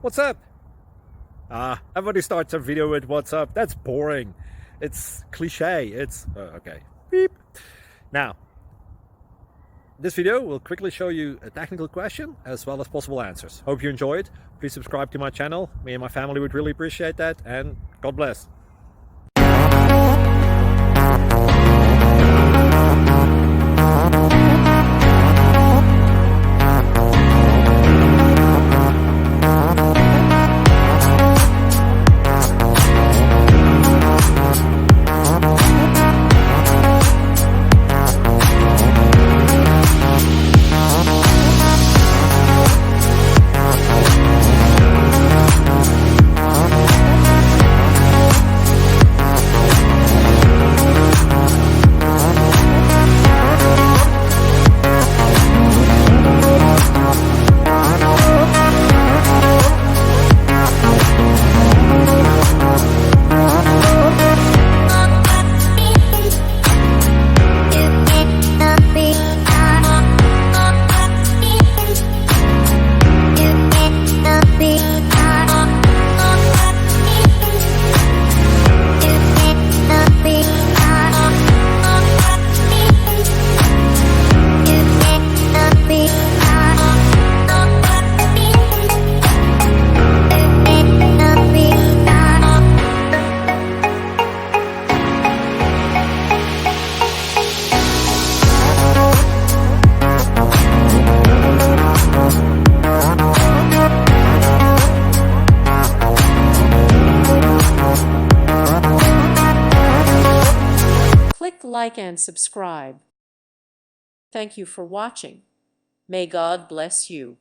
What's up? Everybody starts a video with what's up. That's boring. It's cliche. It's okay. Beep. Now, this video will quickly show you a technical question as well as possible answers. Hope you enjoy it. Please subscribe to my channel. Me and my family would really appreciate that, and God bless. Click like and subscribe. Thank you for watching. May God bless you.